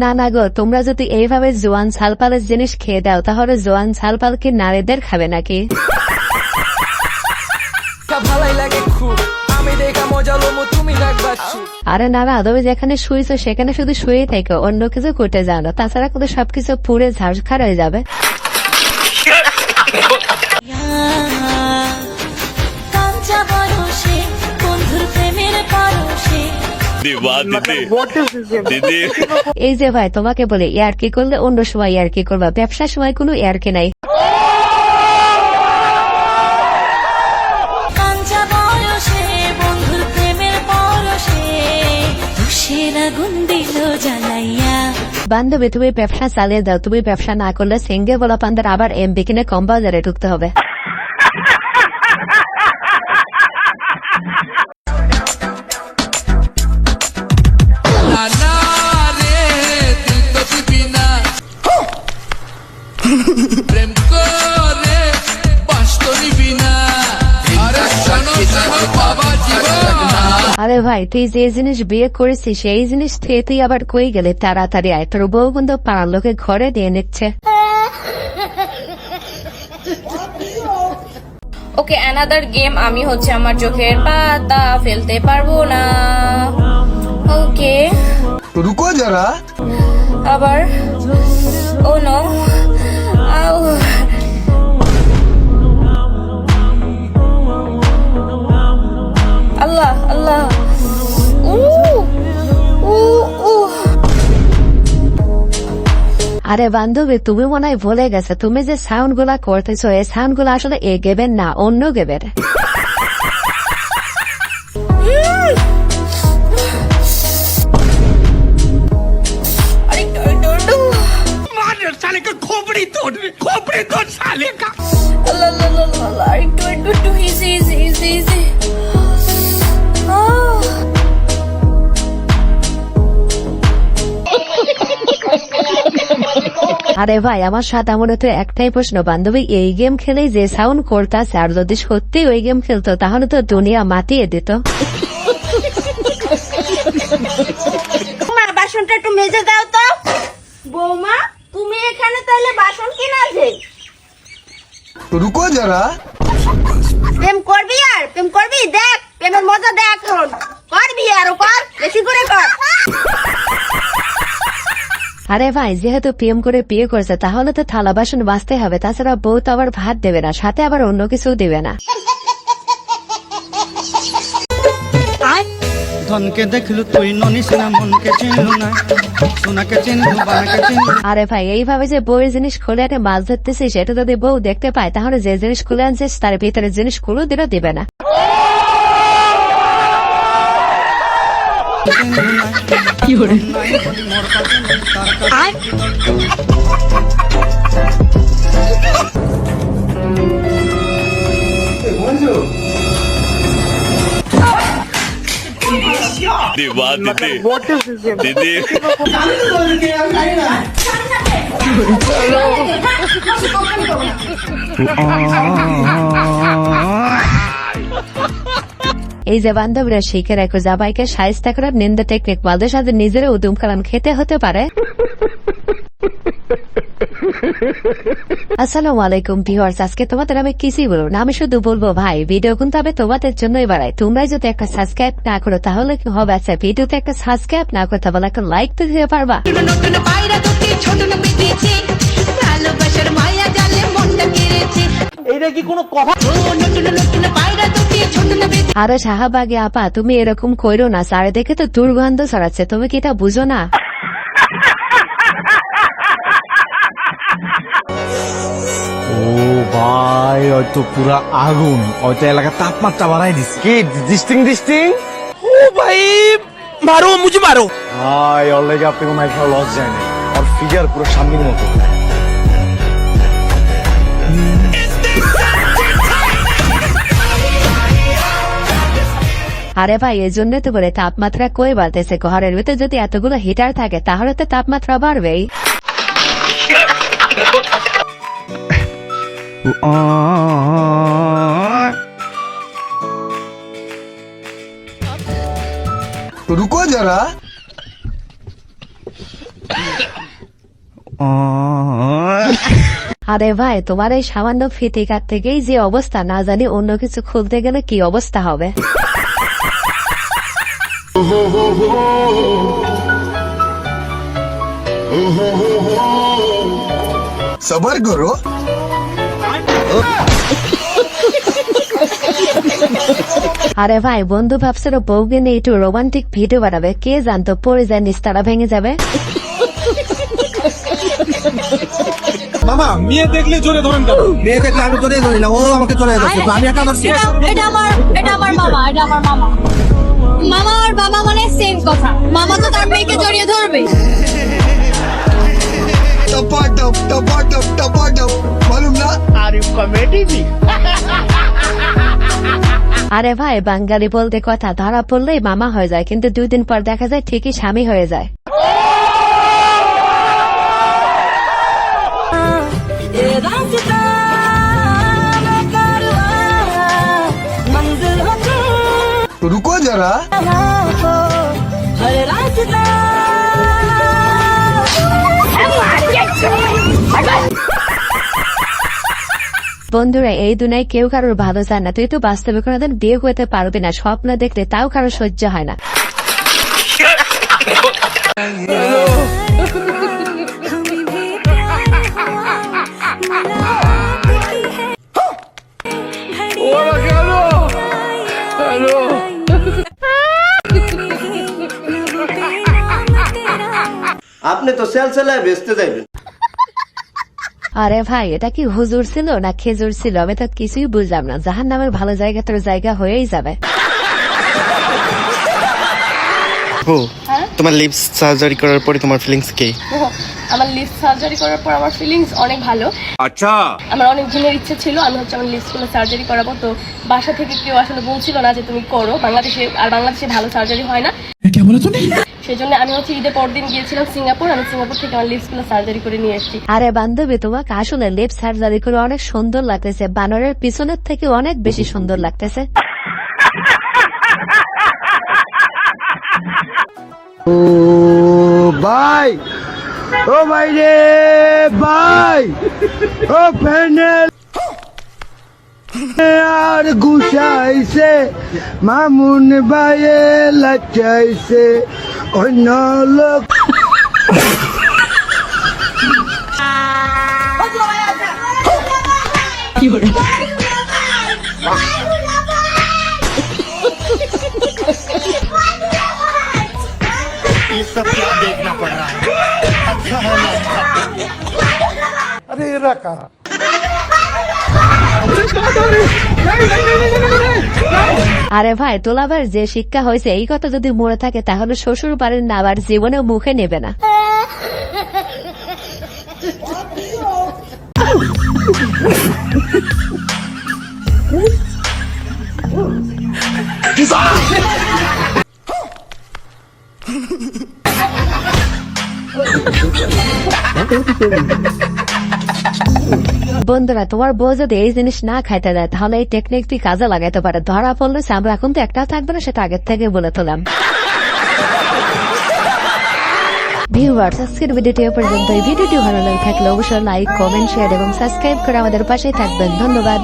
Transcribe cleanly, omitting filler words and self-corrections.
না না গো, তোমরা যদি এইভাবে জোয়ান ছালপালের জিনিস খেয়ে দাও তাহলে জোয়ান ছালপাল কি নারীদের খাবে নাকি? ভালাই লাগে খুব, আমি দেখা মজা লমু, তুমি দেখবা। আরে না না, তুমি যেখানে শুয়েছো সেখানে শুধু শুয়ে থেকো, অন্য কিছু করতে যাও না, তাছাড়া কিন্তু সবকিছু পুড়ে ঝাড়খার হয়ে যাবে। এই যে ভাই তোমাকে বলে ইয়ার্কি করলে অন্য সময় ইয়ার্কি করবা, ব্যবসার সময় কোনো ইয়ার্কি নাই। বান্ধবী তুমি ব্যবসা চালিয়ে দাও, তুমি ব্যবসা না করলে সিঙ্গে বলা পান্ডার আবার এমবি কিনে কম বাজারে ঢুকতে হবে। আরে ভাই তুই যে জিনিস বিয়ে করেছিস সেই জিনিস তুই আবার কই গেলে? তাড়াতাড়ি আয়, তোর বউ বন্ধু পাড়ার লোকে ঘরে দিয়ে নিচ্ছে। ওকে, অ্যানাদার গেম। আমি হচ্ছে আমার চোখের পাতা ফেলতে পারবো না। ওকে রুকো যারা, আবার ও নো, আল্লাহ আল্লাহ। আরে বান্ধবী তুমি মনে হয় ভুলে গেছে, তুমি যে সাউন্ড গুলা করতেছো এই সাউন্ড গুলা আসলে এ গেবের না, অন্য গেবের। আরে ভাই আমার সাথে মনে তো একটাই প্রশ্ন, বান্ধবী এই গেম খেলেই যে সাউন্ড করতেছে আর যদি সত্যি ওই গেম খেলতো তাহলে তো দুনিয়া মাতিয়ে দিত। বাসনটা একটু মেজে দাও তো। বৌমা তুমি এখানে তাহলে বাসন কিনা আছে? রুকো যারা, প্রেম করবি আর প্রেম করবি, দেখ প্রেমের মজা দেখ, এখন করবি আর কর, বেশি করে কর। আরে ভাই যেহেতু প্রেম করে বিয়ে করছে তাহলে তো থালা বাসন বাঁচতে হবে, তাছাড়া বউ তো আবার ভাত দেবে না, সাথে আবার অন্য কিছু দেবে না। ধনকে দেখলু তুই ননিস না, মনকে চিনলু না, সোনাকে চিনলু বানাকে চিনলু। আরে ভাই এইভাবে যে বউয়ের জিনিস খুলে আনে মাছ ধরতেছিস সেটা যদি বউ দেখতে পায় তাহলে যে জিনিস খুলে আনছিস তার ভিতরে জিনিস খুলে দিলেও দিবে না। দিদি এই যে বান্ধবীরা শিখে রাখো জামাইকে শায়েস্তা করার নিন্দা টেকনিক মাঝে সাথে নিজের উদুম কালাম খেতে হতে পারে। আসসালামু আলাইকুম ভিউয়ার্স, আজকে তোমাদের আমি কিছুই বলবো না, আমি শুধু বলবো ভাই ভিডিও কিন্তু আমি তোমাদের জন্যই বাড়াই, তোমরা যদি একটা সাবস্ক্রাইব না করো তাহলে কি হবে? আচ্ছা ভিডিওতে একটা সাবস্ক্রাইব না করতে বলে একটা লাইক তো দিতে পারবা। এইটা কি কোনো কথা? আরে শাহবাগে আপা তুমি এরকম কইরো না, চারিদিকে তো দুর্গন্ধ ছড়াচ্ছে, তুমি কি এটা বুঝো না? ও ভাই হয়তো পুরা আগুন, হয়তো এলাকার তাপমাত্রা বাড়াই দিচ্ছে। কি ডিস্টিং ও ভাই মারো, মুঝে মারো ভাই, ওর লেগে আপনি কোনো একটা লস যায় না, আর ফিগার পুরো সামনের মতো। আরে ভাই এই জন্য তো বলে তাপমাত্রা কই বাড়তেছে, ঘরের ভিতরে যদি এতগুলো হিটার থাকে তাহলে তো তাপমাত্রা বাড়বেই। রুকো যারা, আরে ভাই তোমার এই সামান্য ফিতে কাট থেকেই যে অবস্থা, না জানি অন্য কিছু খুলতে গেলে কি অবস্থা হবে। সবার করো। আরে ভাই বন্ধু ভাবছিল বউকে নিয়ে একটু রোমান্টিক ভিডিও বানাবে, কে জানতো পরে যায় নিস্তারা ভেঙে যাবে। মামা মেয়ে দেখলে জোরে ধরেন কেন? মেয়ে দেখলে আমি জোরে ধরি না, ও আমাকে জোরে ধরছে, তো আমি একা ধরছি। এটা আমার মামা, এটা আমার মামা। মামা আর বাবা মানে সেম কথা, মামা তো তার মেয়েকে জড়িয়ে ধরবে। মালুম না। আরে ভাই বাঙালি বলতে কথা, ধরা পড়লেই মামা হয়ে যায়, কিন্তু 2 দিন পর দেখা যায় ঠিকই স্বামী হয়ে যায়। রুকো যারা। বন্ধুরা এই দুনিয়ায় কেউ কারোর ভালো চায় না, তুই তো বাস্তবে কোনোদিন বিয়ে করতে পারবি না, স্বপ্ন দেখলে তাও কারো সহ্য হয় না। আপনি তো সেল সেলায় বেচতে যাইবেন। আরে ভাই এটা কি হুজুর ছিল না খেজুর ছিল, আমি তো কিছুই বুঝলাম না। জাহান নামের ভালো জায়গা তোর জায়গা হয়েই যাবে। ও তোমার লিপস সার্জারি করার পরে তোমার ফিলিংস কি? আমার লিপস সার্জারি করার পর আমার ফিলিংস অনেক ভালো। আচ্ছা আমার অনেক দিনের ইচ্ছে ছিল আমি আমার লিপসগুলো সার্জারি করাবো, তো বাসা থেকে কেউ আসলে বলছিল না যে তুমি করো, বাংলাদেশে ভালো সার্জারি হয় না। সেই জন্য আমি ঈদের পর দিন গিয়েছিলাম সিঙ্গাপুর, আমি সিঙ্গাপুর থেকে আমার লিপসগুলো সার্জারি করে নিয়ে এসেছি। আরে বান্ধবী তোমাকে আসলে লিপ সার্জারি করে অনেক সুন্দর লাগতেছে, বানরের পিছনের থেকে অনেক বেশি সুন্দর লাগতেছে। ও ভাই, ও ভাই রে ভাই, ও প্যানেল আর গুছাইছে, মামুন ভাইয়ে লাচাইছে, অন্য লোক देखना पड़ रहा है। अच्छा है ना? अरे रखा আরে ভাই তোলাবার যে শিক্ষা হয়েছে এই কথা যদি মরে থাকে তাহলে শ্বশুর বাড়ির না আবার জীবনেও মুখে নেবে না। বন্ধুরা তোমার বউ যদি এই জিনিস না খাইতে দেয় তাহলে এই টেকনিকটি কাজে লাগাইতে পারে, ধরা পড়লে আমরা এখন তো একটাও থাকবে না, সেটা আগের থেকে বলে তোলাম। ভিউয়ার্স আজকের ভিডিওটি এ পর্যন্ত। এই ভিডিওটি ভালো লাগে থাকলে অবশ্যই লাইক কমেন্ট শেয়ার এবং সাবস্ক্রাইব করে আমাদের পাশেই থাকবেন। ধন্যবাদ।